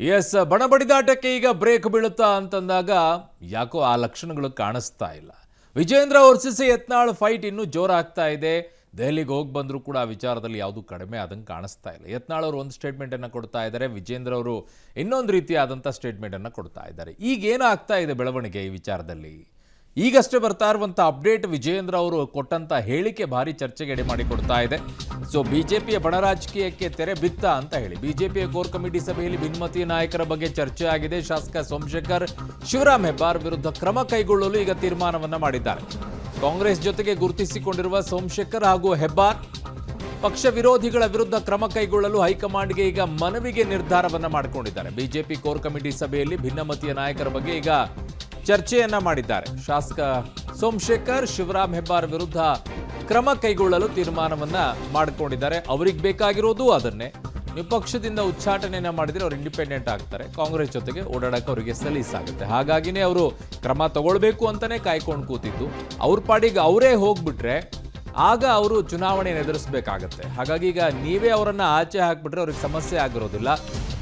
S, ಬಣಬಡಿದಾಟಕ್ಕೆ ಈಗ break ಬೀಳುತ್ತಾ ಅಂತಂದಾಗ ಯಾಕೋ ಆ ಲಕ್ಷಣಗಳು ಕಾಣಿಸ್ತಾ ಇಲ್ಲ. ವಿಜೇಂದ್ರ ವರ್ಸಸ್ ಯತ್ನಾಳ್ ಫೈಟ್ ಇನ್ನೂ ಜೋರಾಗ್ತಾ ಇದೆ. ದೆಹಲಿಗೆ ಹೋಗಿ ಬಂದರೂ ಕೂಡ ಆ ವಿಚಾರದಲ್ಲಿ ಯಾವುದು ಕಡಿಮೆ ಆದಂಗೆ ಕಾಣಿಸ್ತಾ ಇಲ್ಲ. ಯತ್ನಾಳ್ ಅವರು ಒಂದು ಸ್ಟೇಟ್ಮೆಂಟನ್ನು ಕೊಡ್ತಾ ಇದ್ದಾರೆ, ವಿಜೇಂದ್ರ ಅವರು ಇನ್ನೊಂದು ರೀತಿಯಾದಂಥ ಸ್ಟೇಟ್ಮೆಂಟನ್ನು ಕೊಡ್ತಾ ಇದ್ದಾರೆ. ಈಗ ಏನಾಗ್ತಾ ಇದೆ ಬೆಳವಣಿಗೆ ಈ ವಿಚಾರದಲ್ಲಿ? ಈಗಷ್ಟೇ ಬರ್ತಾ ಇರುವಂಥ ಅಪ್ಡೇಟ್, ವಿಜೇಂದ್ರ ಅವರು ಕೊಟ್ಟಂಥ ಹೇಳಿಕೆ ಭಾರಿ ಚರ್ಚೆಗೆ ಎಡೆ ಮಾಡಿಕೊಡ್ತಾ ಇದೆ. ಸೊ ಬಿಜೆಪಿಯ ಬಣರಾಜಕೀಯಕ್ಕೆ ತೆರೆ ಬಿತ್ತ ಅಂತ ಹೇಳಿ ಬಿಜೆಪಿಯ ಕೋರ್ ಕಮಿಟಿ ಸಭೆಯಲ್ಲಿ ಭಿನ್ನಮತೀಯ ನಾಯಕರ ಬಗ್ಗೆ ಚರ್ಚೆ ಆಗಿದೆ. ಶಾಸಕ ಸೋಮಶೇಖರ್ ಶಿವರಾಮ್ ಹೆಬ್ಬಾರ್ ವಿರುದ್ಧ ಕ್ರಮ ಕೈಗೊಳ್ಳಲು ಈಗ ತೀರ್ಮಾನವನ್ನ ಮಾಡಿದ್ದಾರೆ. ಕಾಂಗ್ರೆಸ್ ಜೊತೆಗೆ ಗುರುತಿಸಿಕೊಂಡಿರುವ ಸೋಮಶೇಖರ್ ಹಾಗೂ ಹೆಬ್ಬಾರ್ ಪಕ್ಷ ವಿರೋಧಿಗಳ ವಿರುದ್ಧ ಕ್ರಮ ಕೈಗೊಳ್ಳಲು ಹೈಕಮಾಂಡ್ಗೆ ಈಗ ಮನವಿಗೆ ನಿರ್ಧಾರವನ್ನ ಮಾಡಿಕೊಂಡಿದ್ದಾರೆ. ಬಿಜೆಪಿ ಕೋರ್ ಕಮಿಟಿ ಸಭೆಯಲ್ಲಿ ಭಿನ್ನಮತೀಯ ನಾಯಕರ ಬಗ್ಗೆ ಈಗ ಚರ್ಚೆಯನ್ನ ಮಾಡಿದ್ದಾರೆ. ಶಾಸಕ ಸೋಮಶೇಖರ್ ಶಿವರಾಮ್ ಹೆಬ್ಬಾರ್ ವಿರುದ್ಧ ಕ್ರಮ ಕೈಗೊಳ್ಳಲು ತೀರ್ಮಾನವನ್ನ ಮಾಡಿಕೊಂಡಿದ್ದಾರೆ. ಅವರಿಗೆ ಬೇಕಾಗಿರೋದು ಅದನ್ನೇ. ನೀವು ಪಕ್ಷದಿಂದ ಉಚ್ಚಾಟನೆಯನ್ನ ಮಾಡಿದ್ರೆ ಅವರು ಇಂಡಿಪೆಂಡೆಂಟ್ ಆಗ್ತಾರೆ, ಕಾಂಗ್ರೆಸ್ ಜೊತೆಗೆ ಓಡಾಡಕ್ಕೆ ಅವರಿಗೆ ಸಲೀಸಾಗುತ್ತೆ. ಹಾಗಾಗಿನೇ ಅವರು ಕ್ರಮ ತಗೊಳ್ಬೇಕು ಅಂತಾನೆ ಕಾಯ್ಕೊಂಡು ಕೂತಿದ್ದು. ಅವ್ರ ಪಾಡಿಗೆ ಅವರೇ ಹೋಗ್ಬಿಟ್ರೆ ಆಗ ಅವರು ಚುನಾವಣೆಯನ್ನು ಎದುರಿಸಬೇಕಾಗತ್ತೆ. ಹಾಗಾಗಿ ಈಗ ನೀವೇ ಅವರನ್ನು ಆಚೆ ಹಾಕ್ಬಿಟ್ರೆ ಅವ್ರಿಗೆ ಸಮಸ್ಯೆ ಆಗಿರೋದಿಲ್ಲ.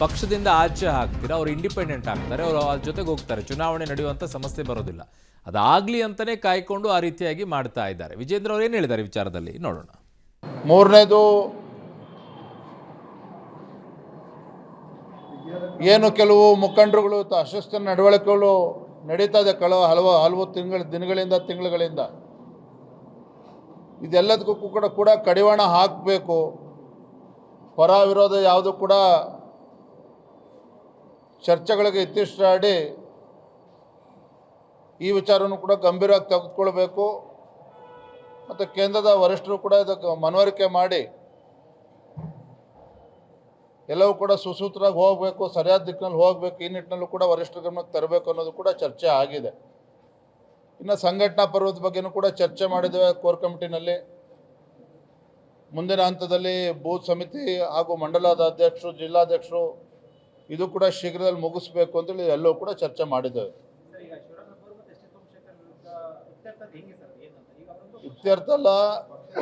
ಪಕ್ಷದಿಂದ ಆಚೆ ಹಾಕ್ತೀರಾ, ಅವ್ರು ಇಂಡಿಪೆಂಡೆಂಟ್ ಆಗ್ತಾರೆ, ಅವರು ಅವ್ರ ಜೊತೆಗೆ ಹೋಗ್ತಾರೆ, ಚುನಾವಣೆ ನಡೆಯುವಂಥ ಸಮಸ್ಯೆ ಬರೋದಿಲ್ಲ. ಅದಾಗಲಿ ಅಂತಲೇ ಕಾಯ್ಕೊಂಡು ಆ ರೀತಿಯಾಗಿ ಮಾಡ್ತಾ ಇದ್ದಾರೆ. ವಿಜೇಂದ್ರ ಅವರು ಏನು ಹೇಳಿದ್ದಾರೆ ವಿಚಾರದಲ್ಲಿ ನೋಡೋಣ. ಮೂರನೇದು, ಏನು ಕೆಲವು ಮುಖಂಡರುಗಳು ಅಶಿಸ್ತ ನಡವಳಿಕೆಗಳು ನಡೀತಾ ಇದೆ ಹಲವು ತಿಂಗಳಿಂದ ಇದೆಲ್ಲದಕ್ಕೂ ಕೂಡ ಕಡಿವಾಣ ಹಾಕಬೇಕು. ಪರ ವಿರೋಧ ಯಾವುದು ಕೂಡ ಚರ್ಚೆಗಳಿಗೆ ಇತ್ತಿಷ್ಟಾಡಿ ಈ ವಿಚಾರವನ್ನು ಕೂಡ ಗಂಭೀರವಾಗಿ ತೆಗೆದುಕೊಳ್ಬೇಕು. ಮತ್ತು ಕೇಂದ್ರದ ವರಿಷ್ಠರು ಕೂಡ ಇದಕ್ಕೆ ಮನವರಿಕೆ ಮಾಡಿ ಎಲ್ಲವೂ ಕೂಡ ಸುಸೂತ್ರವಾಗಿ ಹೋಗಬೇಕು, ಸರಿಯಾದ ದಿಕ್ಕಿನಲ್ಲಿ ಹೋಗಬೇಕು. ಈ ನಿಟ್ಟಿನಲ್ಲೂ ಕೂಡ ವರಿಷ್ಠರ ಗಮನಕ್ಕೆ ತರಬೇಕು ಅನ್ನೋದು ಕೂಡ ಚರ್ಚೆ ಆಗಿದೆ. ಇನ್ನು ಸಂಘಟನಾ ಪರ್ವದ ಬಗ್ಗೆನೂ ಕೂಡ ಚರ್ಚೆ ಮಾಡಿದ್ದೇವೆ ಕೋರ್ ಕಮಿಟಿನಲ್ಲಿ. ಮುಂದಿನ ಹಂತದಲ್ಲಿ ಬೂತ್ ಸಮಿತಿ ಹಾಗೂ ಮಂಡಲದ ಅಧ್ಯಕ್ಷರು, ಜಿಲ್ಲಾಧ್ಯಕ್ಷರು ಇದು ಕೂಡ ಶೀಘ್ರದಲ್ಲಿ ಮುಗಿಸ್ಬೇಕು ಅಂತೇಳಿ ಎಲ್ಲವೂ ಕೂಡ ಚರ್ಚೆ ಮಾಡಿದ್ದೇವೆ. ಇತ್ಯರ್ಥ ಅಲ್ಲ,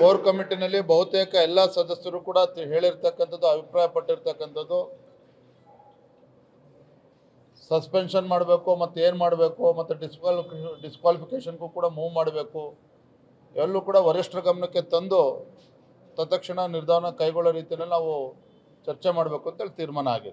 ಕೋರ್ ಕಮಿಟಿನಲ್ಲಿ ಬಹುತೇಕ ಎಲ್ಲ ಸದಸ್ಯರು ಕೂಡ ಹೇಳಿರ್ತಕ್ಕಂಥದ್ದು, ಅಭಿಪ್ರಾಯ ಪಟ್ಟಿರ್ತಕ್ಕಂಥದ್ದು ಸಸ್ಪೆನ್ಷನ್ ಮಾಡಬೇಕು, ಮತ್ತು ಏನು ಮಾಡಬೇಕು, ಮತ್ತು ಡಿಸ್ಕ್ವಾಲಿಫಿಕೇಷನ್ಗೂ ಕೂಡ ಮೂವ್ ಮಾಡಬೇಕು. ಎಲ್ಲೂ ಕೂಡ ವರಿಷ್ಠರ ಗಮನಕ್ಕೆ ತಂದು ತತ್ಕ್ಷಣ ನಿರ್ಧಾರ ಕೈಗೊಳ್ಳೋ ರೀತಿಯಲ್ಲಿ ನಾವು ಚರ್ಚೆ ಮಾಡಬೇಕು ಅಂತೇಳಿ ತೀರ್ಮಾನ ಆಗಿದೆ.